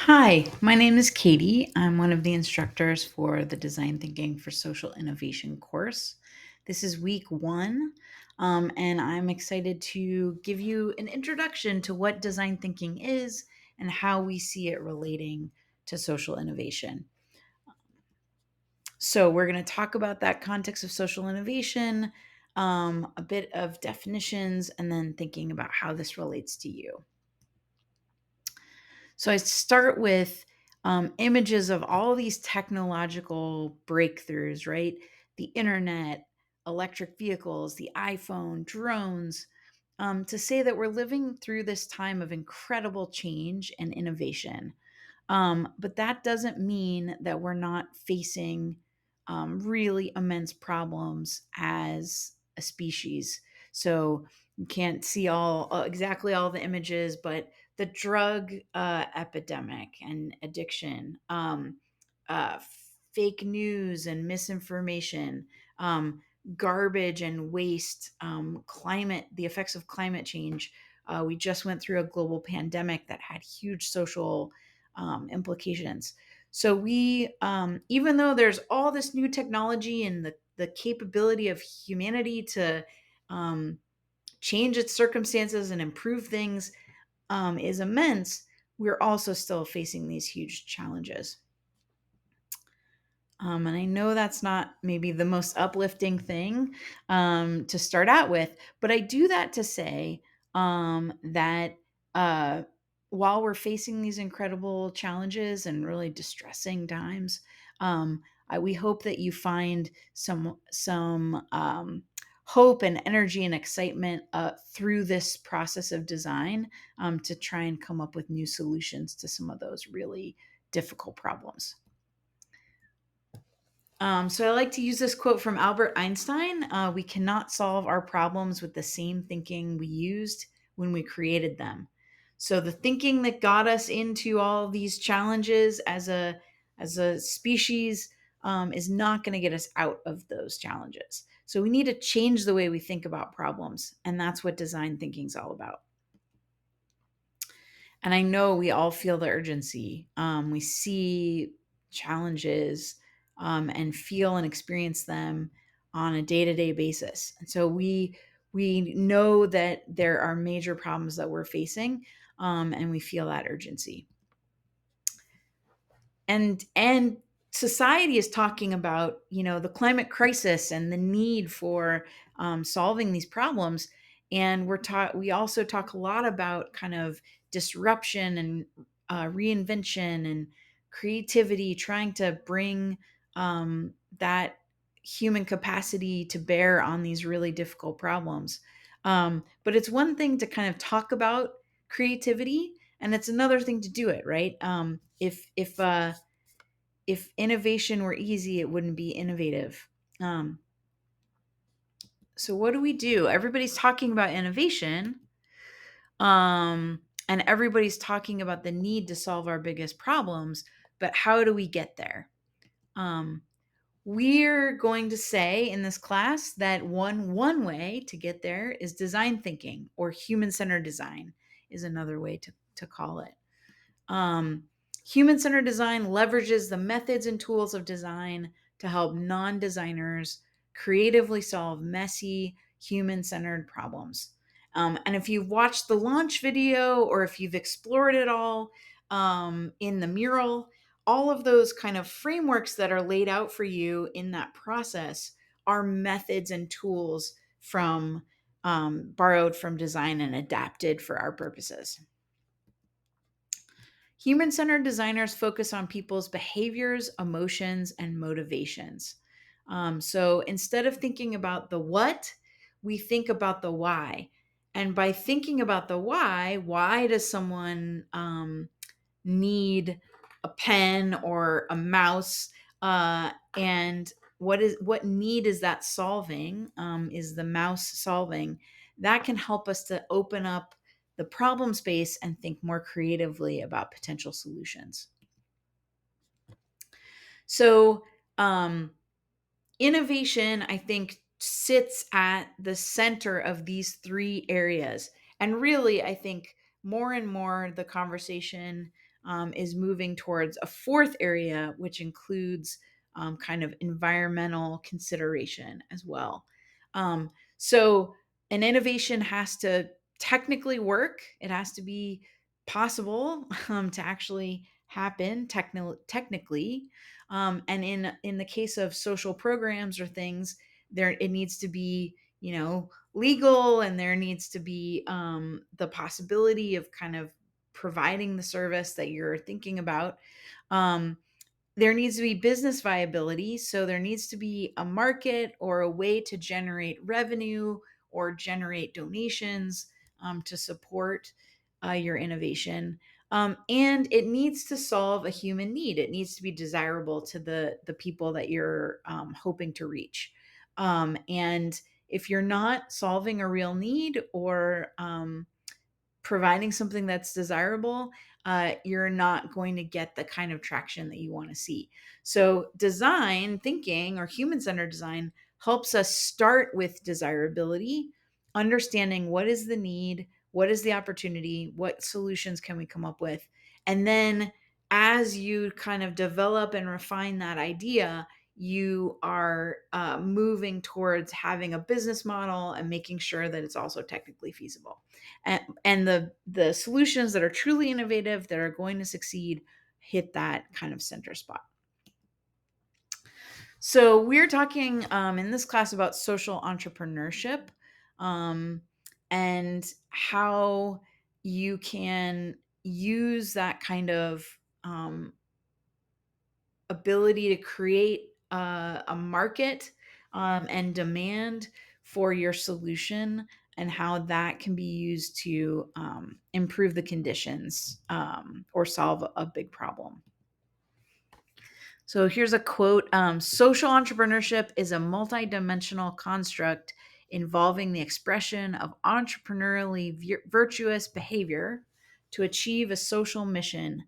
Hi, my name is Katie. I'm one of the instructors for the Design Thinking for Social Innovation course. This is week one, and I'm excited to give you an introduction to what design thinking is and how we see it relating to social innovation. So, we're going to talk about that context of social innovation, a bit of definitions, and then thinking about how this relates to you. So I start with images of all these technological breakthroughs, right? The internet, electric vehicles, the iPhone, drones, to say that we're living through this time of incredible change and innovation. But that doesn't mean that we're not facing really immense problems as a species. So you can't see all exactly all the images, but the drug epidemic and addiction, uh, fake news and misinformation, garbage and waste, climate, the effects of climate change. We just went through a global pandemic that had huge social implications. So even though there's all this new technology and the capability of humanity to um, change its circumstances and improve things is immense, we're also still facing these huge challenges. And I know that's not maybe the most uplifting thing to start out with, but I do that to say that uh, while we're facing these incredible challenges and really distressing times, we hope that you find some hope and energy and excitement through this process of design to try and come up with new solutions to some of those really difficult problems. So I like to use this quote from Albert Einstein. We cannot solve our problems with the same thinking we used when we created them. So the thinking that got us into all these challenges as a species is not going to get us out of those challenges. So we need to change the way we think about problems, and that's what design thinking is all about. And I know we all feel the urgency. We see challenges and feel and experience them on a day-to-day basis. And so we know that there are major problems that we're facing, and we feel that urgency. And society is talking about the climate crisis and the need for solving these problems, and we also talk a lot about kind of disruption and reinvention and creativity, trying to bring that human capacity to bear on these really difficult problems. But it's one thing to kind of talk about creativity, and it's another thing to do it, right? If innovation were easy, it wouldn't be innovative. Um, so what do we do? Everybody's talking about innovation, and everybody's talking about the need to solve our biggest problems. But how do we get there? Um, we're going to say in this class that one way to get there is design thinking, or human centered design is another way to call it. Um, Human centered design leverages the methods and tools of design to help non designers creatively solve messy, human centered problems. And if you've watched the launch video or if you've explored it all in the mural, all of those kind of frameworks that are laid out for you in that process are methods and tools from borrowed from design and adapted for our purposes. Human centered designers focus on people's behaviors, emotions, and motivations. So instead of thinking about the what, we think about the why. And by thinking about the why does someone need a pen or a mouse? And what need is that solving? Is the mouse solving? That can help us to open up the problem space and think more creatively about potential solutions. So, um, innovation, I think, sits at the center of these three areas. And really, I think more and more the conversation is moving towards a fourth area, which includes kind of environmental consideration as well. So an innovation has to technically work. It has to be possible to actually happen technically. And in the case of social programs or things, there it needs to be, legal, and there needs to be the possibility of kind of providing the service that you're thinking about. Um, there needs to be business viability. So there needs to be a market or a way to generate revenue or generate donations to support your innovation. And it needs to solve a human need. It needs to be desirable to the people that you're hoping to reach. And if you're not solving a real need or providing something that's desirable, you're not going to get the kind of traction that you want to see. So, design thinking or human centered design helps us start with desirability, understanding what is the need, what is the opportunity, what solutions can we come up with. And then, as you kind of develop and refine that idea, you are moving towards having a business model and making sure that it's also technically feasible. And the solutions that are truly innovative, that are going to succeed, hit that kind of center spot. So we're talking in this class about social entrepreneurship, um, and how you can use that kind of um, ability to create a market and demand for your solution, and how that can be used to improve the conditions or solve a big problem. So here's a quote: social entrepreneurship is a multidimensional construct involving the expression of entrepreneurially virtuous behavior to achieve a social mission,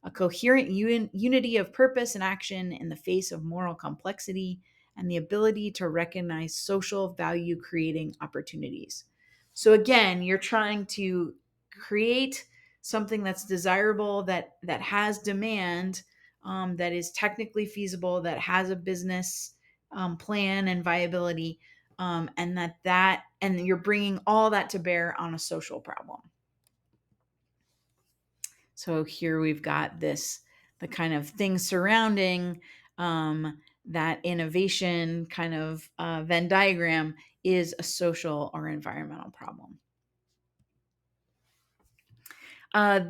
a coherent unity of purpose and action in the face of moral complexity, and the ability to recognize social value creating opportunities. So again, you're trying to create something that's desirable, that has demand, that is technically feasible, that has a business plan and viability, and you're bringing all that to bear on a social problem. So here we've got the kind of things surrounding that innovation kind of Venn diagram is a social or environmental problem.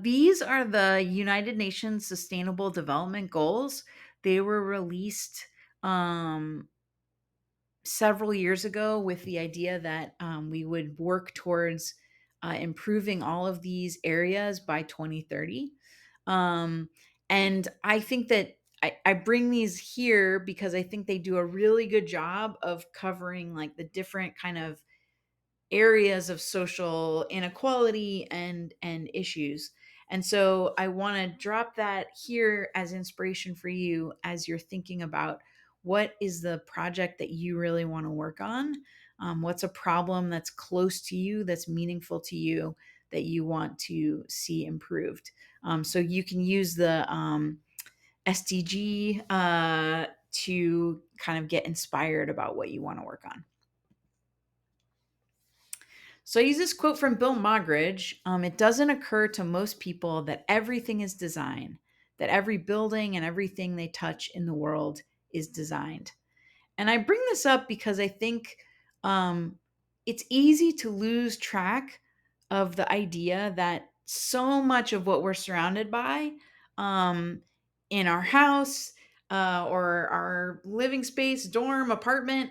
These are the United Nations Sustainable Development Goals. They were released several years ago with the idea that we would work towards improving all of these areas by 2030. Um, and I think that I bring these here because I think they do a really good job of covering like the different kind of areas of social inequality and issues. And so I want to drop that here as inspiration for you as you're thinking about what is the project that you really want to work on. What's a problem that's close to you, that's meaningful to you, that you want to see improved. So you can use the SDG to kind of get inspired about what you want to work on. So I use this quote from Bill Moggridge. It doesn't occur to most people that everything is design, that every building and everything they touch in the world is designed. And I bring this up because I think it's easy to lose track of the idea that so much of what we're surrounded by um, in our house or our living space, dorm, apartment,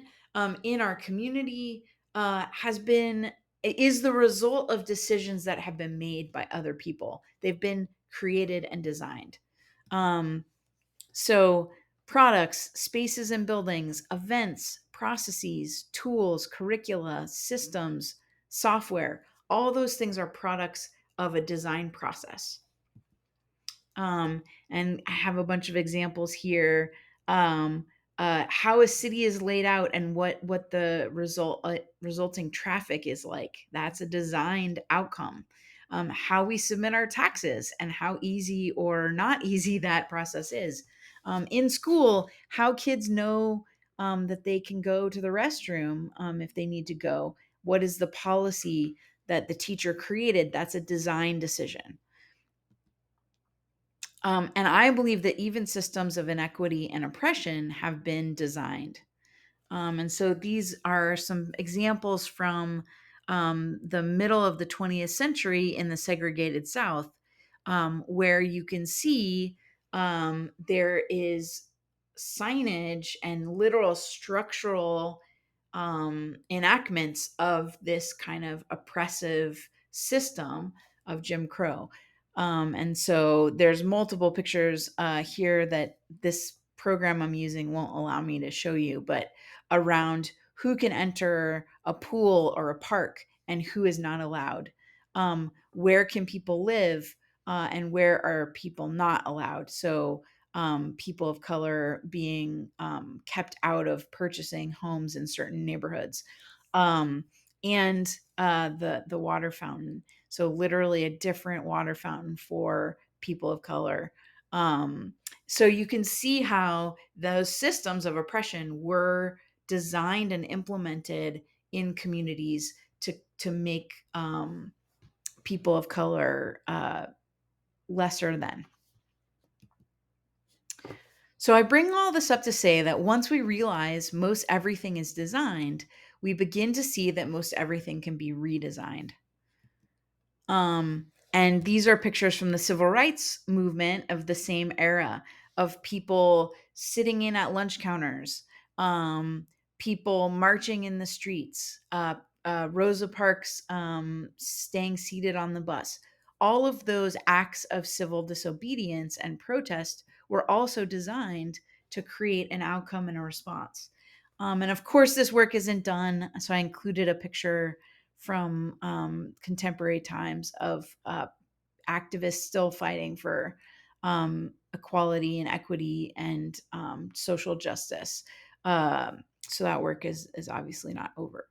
in our community has been is the result of decisions that have been made by other people. They've been created and designed. Um, so, products, spaces and buildings, events, processes, tools, curricula, systems, software, all those things are products of a design process. And I have a bunch of examples here. Um, how a city is laid out and what the resulting traffic is like. That's a designed outcome. how we submit our taxes and how easy or not easy that process is. In school, how kids know that they can go to the restroom if they need to go. What is the policy that the teacher created? That's a design decision. And I believe that even systems of inequity and oppression have been designed. And so these are some examples from the middle of the 20th century in the segregated South, where you can see there is signage and literal structural enactments of this kind of oppressive system of Jim Crow. And so there's multiple pictures here that this program I'm using won't allow me to show you, but around who can enter a pool or a park and who is not allowed. Where can people live and where are people not allowed? So people of color being kept out of purchasing homes in certain neighborhoods, um, and the water fountain. So literally a different water fountain for people of color. So you can see how those systems of oppression were designed and implemented in communities to make people of color lesser than. So I bring all this up to say that once we realize most everything is designed, we begin to see that most everything can be redesigned. And these are pictures from the civil rights movement of the same era, of people sitting in at lunch counters, um, people marching in the streets, Rosa Parks staying seated on the bus. All of those acts of civil disobedience and protest were also designed to create an outcome and a response. And of course, this work isn't done. So I included a picture from contemporary times of activists still fighting for equality and equity and social justice. So that work is obviously not over.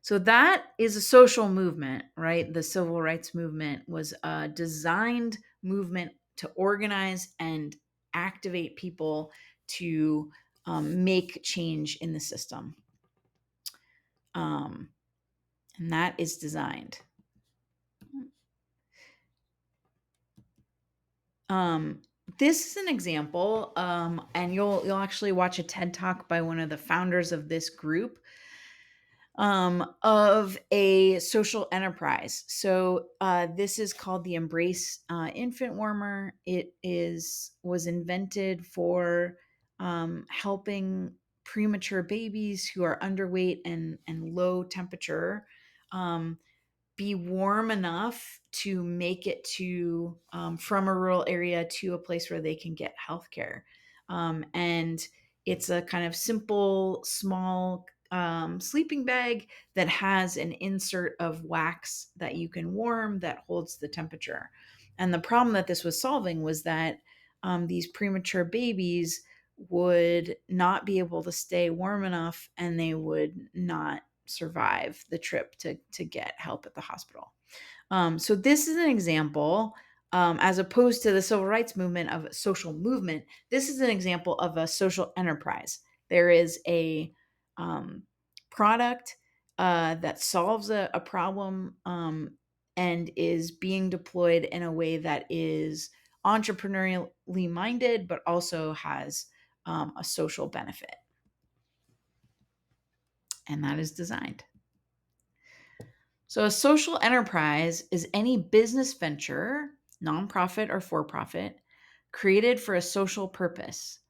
So that is a social movement, right? The civil rights movement was a designed movement to organize and activate people to make change in the system. And that is designed. Um, this is an example, and you'll actually watch a TED talk by one of the founders of this group, of a social enterprise. So this is called the Embrace Infant Warmer. It was invented for helping premature babies who are underweight and low temperature. Be warm enough to make it to from a rural area to a place where they can get healthcare. And it's a kind of simple, small sleeping bag that has an insert of wax that you can warm that holds the temperature. And the problem that this was solving was that these premature babies would not be able to stay warm enough and they would not survive the trip to get help at the hospital. So this is an example, as opposed to the civil rights movement of a social movement. This is an example of a social enterprise. There is a product that solves a problem and is being deployed in a way that is entrepreneurially minded, but also has a social benefit. And that is designed. So, a social enterprise is any business venture, nonprofit or for profit, created for a social purpose,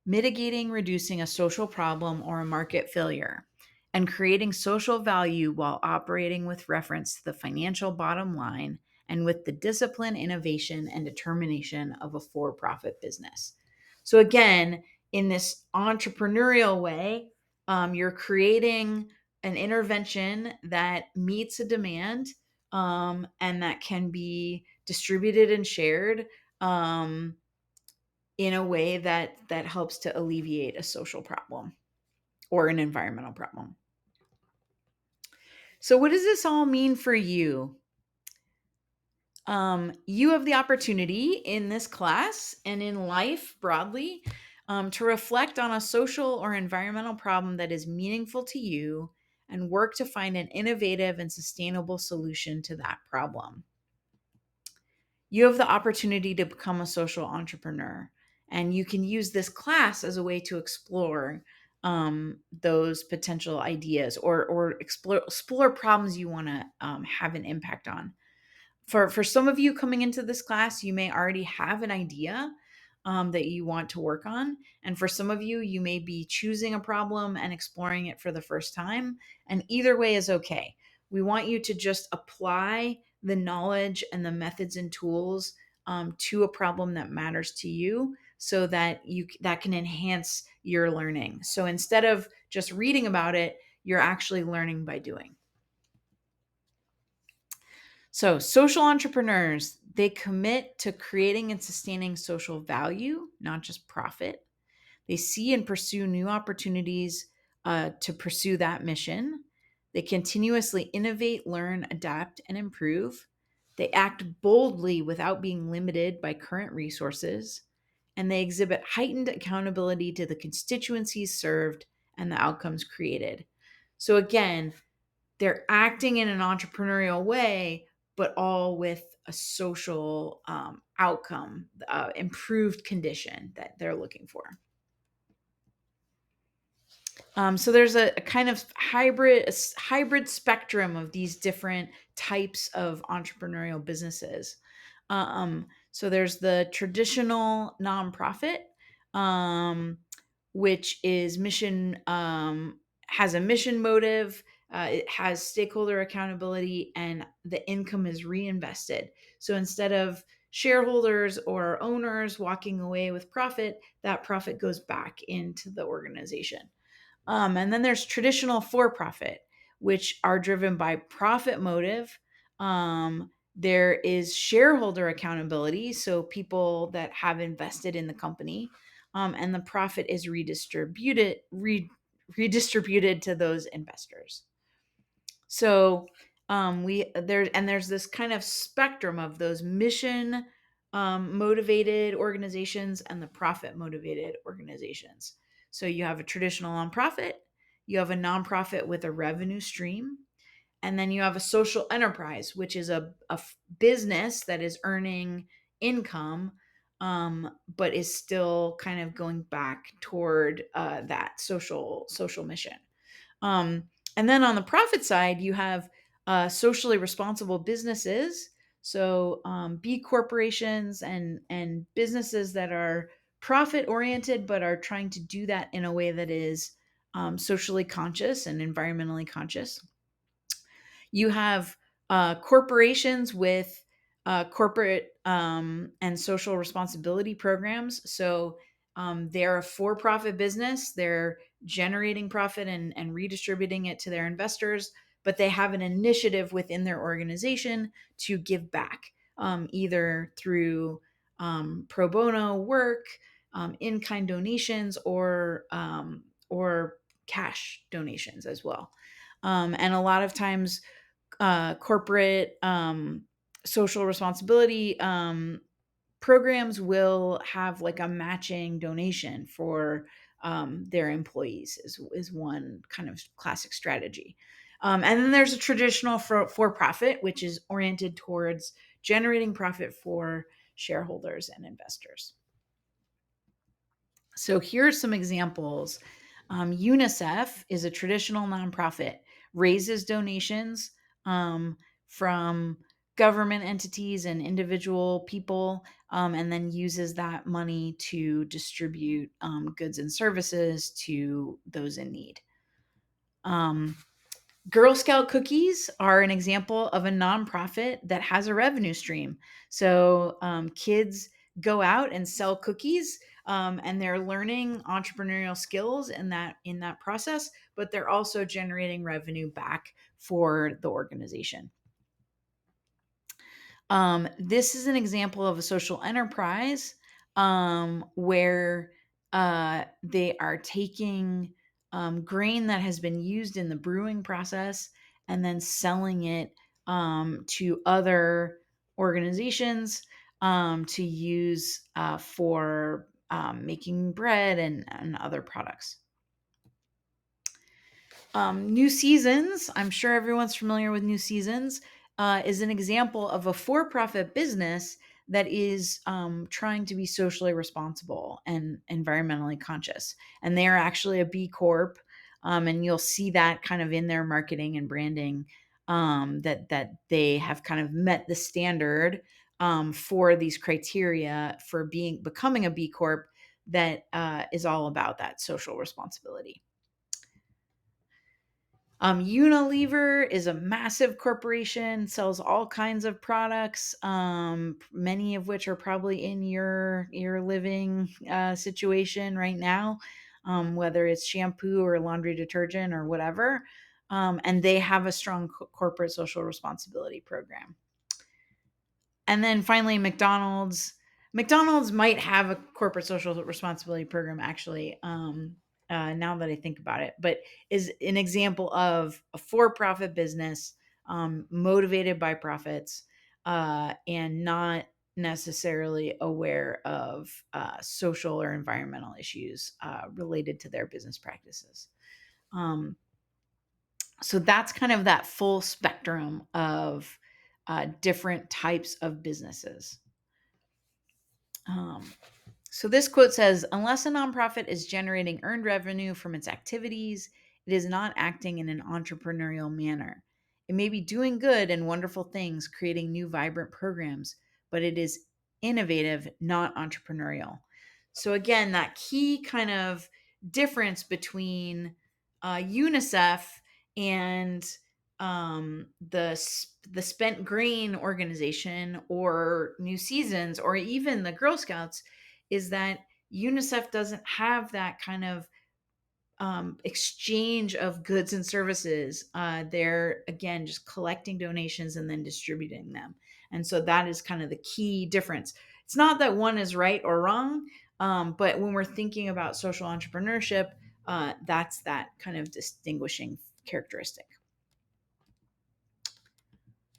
mitigating, reducing a social problem or a market failure, and creating social value while operating with reference to the financial bottom line and with the discipline, innovation, and determination of a for profit business. So, again, in this entrepreneurial way, you're creating an intervention that meets a demand and that can be distributed and shared um, in a way that helps to alleviate a social problem or an environmental problem. So, what does this all mean for you? You have the opportunity in this class and in life broadly to reflect on a social or environmental problem that is meaningful to you and work to find an innovative and sustainable solution to that problem. You have the opportunity to become a social entrepreneur, and you can use this class as a way to explore those potential ideas or explore problems you want to have an impact on. For some of you coming into this class, you may already have an idea that you want to work on. And for some of you, you may be choosing a problem and exploring it for the first time. And either way is okay. We want you to just apply the knowledge and the methods and tools to a problem that matters to you so that that can enhance your learning. So instead of just reading about it, you're actually learning by doing. So, social entrepreneurs, they commit to creating and sustaining social value, not just profit. They see and pursue new opportunities to pursue that mission. They continuously innovate, learn, adapt, and improve. They act boldly without being limited by current resources. And they exhibit heightened accountability to the constituencies served and the outcomes created. So, again, they're acting in an entrepreneurial way, but all with a social outcome, improved condition that they're looking for. So there's a kind of hybrid spectrum of these different types of entrepreneurial businesses. So there's the traditional nonprofit, um, which is mission has a mission motive. It has stakeholder accountability, and the income is reinvested. So instead of shareholders or owners walking away with profit, that profit goes back into the organization. And then there's traditional for profit, which are driven by profit motive. There is shareholder accountability, so people that have invested in the company, and the profit is redistributed to those investors. So there's this kind of spectrum of those mission motivated organizations and the profit motivated organizations. So you have a traditional nonprofit, you have a nonprofit with a revenue stream, and then you have a social enterprise, which is a business that is earning income, but is still kind of going back toward that social mission. Um, and then on the profit side, you have socially responsible businesses. So B corporations and businesses that are profit oriented, but are trying to do that in a way that is socially conscious and environmentally conscious. You have corporations with corporate and social responsibility programs. So they're a for profit business, they're generating profit and redistributing it to their investors, but they have an initiative within their organization to give back, either through pro bono work, in kind donations, or cash donations as well. And a lot of times, corporate social responsibility programs will have like a matching donation for their employees is one kind of classic strategy. And then there's a traditional for profit, which is oriented towards generating profit for shareholders and investors. So here are some examples. UNICEF is a traditional nonprofit, raises donations from government entities and individual people, and then uses that money to distribute goods and services to those in need. Girl Scout cookies are an example of a nonprofit that has a revenue stream. So kids go out and sell cookies, and they're learning entrepreneurial skills in that process, but they're also generating revenue back for the organization. This is an example of a social enterprise where they are taking grain that has been used in the brewing process, and then selling it to other organizations to use for making bread and other products. New Seasons, I'm sure everyone's familiar with New Seasons, is an example of a for profit business that is trying to be socially responsible and environmentally conscious. And they are actually a B Corp. And you'll see that kind of in their marketing and branding, that they have kind of met the standard for these criteria for becoming a B Corp that is all about that social responsibility. Unilever is a massive corporation, sells all kinds of products, many of which are probably in your living situation right now, whether it's shampoo or laundry detergent or whatever. And they have a strong corporate social responsibility program. And then finally, McDonald's. McDonald's might have a corporate social responsibility program, actually, now that I think about it, but is an example of a for profit business motivated by profits and not necessarily aware of social or environmental issues related to their business practices. So that's kind of that full spectrum of different types of businesses. Um, so this quote says, unless a nonprofit is generating earned revenue from its activities, it is not acting in an entrepreneurial manner. It may be doing good and wonderful things, creating new vibrant programs, but it is innovative, not entrepreneurial. So again, that key kind of difference between UNICEF and the Spent Grain organization or New Seasons or even the Girl Scouts is that UNICEF doesn't have that kind of exchange of goods and services. They're, again, just collecting donations and then distributing them. And so that is kind of the key difference. It's not that one is right or wrong, but when we're thinking about social entrepreneurship, that's that kind of distinguishing characteristic.